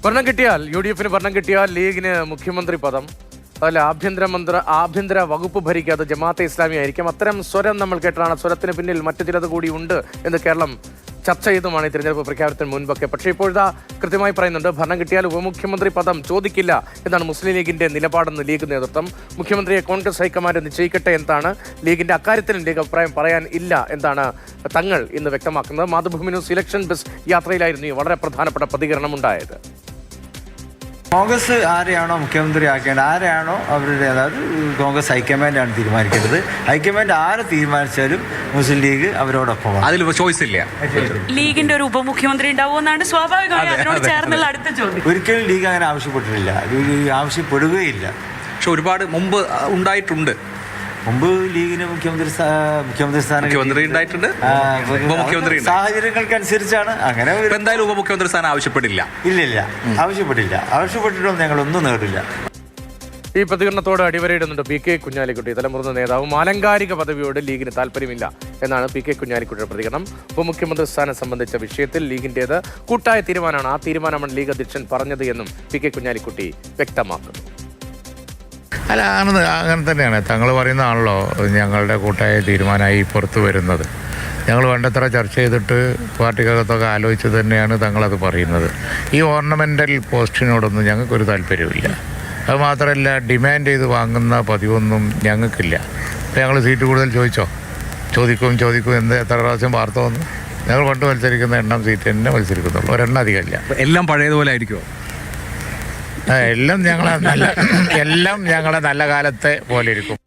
ഭരണം കിട്ടിയാൽ UDF-ന് ഭരണം കിട്ടിയാൽ ലീഗിന് മുഖ്യമന്ത്രി പദം, അതിൽ ആഭ്യന്തര വകുപ്പ് ഭരിക്കാതെ ജമാഅത്തെ ഇസ്ലാമി ആയിരിക്കും. അത്തരം സ്വരം നമ്മൾ കേട്ടാണ്. സ്വരത്തിന് പിന്നിൽ മറ്റു ചിലത് കൂടി ഉണ്ട് എന്ന് കേരളം ചർച്ച ചെയ്തുമാണ് ഈ തിരഞ്ഞെടുപ്പ് പ്രഖ്യാപനത്തിന് മുൻപൊക്കെ. പക്ഷേ ഇപ്പോഴത്തെ കൃത്യമായി പറയുന്നുണ്ട്, ഭരണം കിട്ടിയാൽ ഉപമുഖ്യമന്ത്രി പദം ചോദിക്കില്ല എന്നാണ് മുസ്ലിം ലീഗിന്റെ നിലപാടെന്ന് ലീഗ് നേതൃത്വം. മുഖ്യമന്ത്രിയെ കോൺഗ്രസ് ഹൈക്കമാൻഡ് നിശ്ചയിക്കട്ടെ എന്നാണ് ലീഗിന്റെ. അക്കാര്യത്തിൽ ലീഗ് അഭിപ്രായം പറയാൻ ഇല്ല എന്നാണ് തങ്ങൾ ഇന്ന് വ്യക്തമാക്കുന്നത്. മാതൃഭൂമി ന്യൂസ് ഇലക്ഷൻ ബസ് യാത്രയിലായിരുന്നു ഈ വളരെ പ്രധാനപ്പെട്ട പ്രതികരണം ഉണ്ടായത്. കോൺഗ്രസ് ആരെയാണോ മുഖ്യമന്ത്രി ആക്കേണ്ടത്, ആരെയാണോ അവരുടെ, അതായത് കോൺഗ്രസ് ഹൈക്കമാൻഡാണ് തീരുമാനിക്കുന്നത്. ഹൈക്കമാൻഡ് ആരെ തീരുമാനിച്ചാലും മുസ്ലിം ലീഗ് അവരോടൊപ്പമാണ്. അതിൽ ചോയ്സ് ഇല്ല. ലീഗിന്റെ ഒരു ഉപമുഖ്യമന്ത്രി ഉണ്ടാവുമെന്നാണ് സ്വാഭാവികമായി അതിനോട് ചേർന്നുള്ള അടുത്ത ചോദ്യം. ഒരിക്കലും ലീഗ് അങ്ങനെ ആവശ്യപ്പെട്ടിട്ടില്ല, ആവശ്യപ്പെടുകയില്ല. പക്ഷെ ഒരുപാട് മുമ്പ് ഉണ്ടായിട്ടുണ്ട്. മുമ്പ് ലീഗിന് മുഖ്യമന്ത്രി സ്ഥാനം ഉണ്ടായിട്ടുണ്ട്, ഉപമുഖ്യമന്ത്രി സാഹചര്യങ്ങൾക്കനുസരിച്ചാണ്. അങ്ങനെ എന്തായാലും ഉപമുഖ്യമന്ത്രി സ്ഥാനം ആവശ്യപ്പെടില്ല. ഇല്ലില്ല, ആവശ്യപ്പെട്ടിട്ടൊന്നും ഞങ്ങളൊന്നും നേടില്ല. ഈ പ്രതികരണത്തോട് അടിവരയിടുന്നുണ്ട് PK കുഞ്ഞാലിക്കുട്ടി. തലമുതിർന്ന നേതാവും ആലങ്കാരിക പദവിയോട് ലീഗിന് താല്പര്യമില്ല എന്നാണ് PK കുഞ്ഞാലിക്കുട്ടിയുടെ പ്രതികരണം. ഉപമുഖ്യമന്ത്രി സ്ഥാനം സംബന്ധിച്ച വിഷയത്തിൽ ലീഗിന്റേത് കൂട്ടായ തീരുമാനമാണ്. ആ തീരുമാനമാണ് ലീഗ് അധ്യക്ഷൻ പറഞ്ഞത് എന്നും PK കുഞ്ഞാലിക്കുട്ടി വ്യക്തമാക്കുന്നു. അല്ല, അങ്ങനെ തന്നെയാണ്. തങ്ങൾ പറയുന്നതാണല്ലോ ഞങ്ങളുടെ കൂട്ടായ തീരുമാനമായി പുറത്തു വരുന്നത്. ഞങ്ങൾ വേണ്ടത്ര ചർച്ച ചെയ്തിട്ട് പാർട്ടിക്കകത്തൊക്കെ ആലോചിച്ച് തന്നെയാണ് തങ്ങളത് പറയുന്നത്. ഈ ഓർണമെൻ്റൽ പോസ്റ്റിനോടൊന്നും ഞങ്ങൾക്കൊരു താല്പര്യമില്ല. അത് മാത്രമല്ല, ഡിമാൻഡ് ചെയ്ത് വാങ്ങുന്ന പതിവൊന്നും ഞങ്ങൾക്കില്ല. അപ്പോൾ ഞങ്ങൾ സീറ്റ് കൂടുതൽ ചോദിക്കും എത്ര പ്രാവശ്യം വാർത്ത വന്നു. ഞങ്ങൾ പണ്ട് മത്സരിക്കുന്ന എണ്ണം സീറ്റ് തന്നെ മത്സരിക്കുന്നുള്ളൂ, ഒരെണ്ണം അധികമില്ല. എല്ലാം പഴയതുപോലെ ആയിരിക്കുമോ? എല്ലാം ഞങ്ങളെ നല്ല കാലത്തെ പോലെ ഇരിക്കും.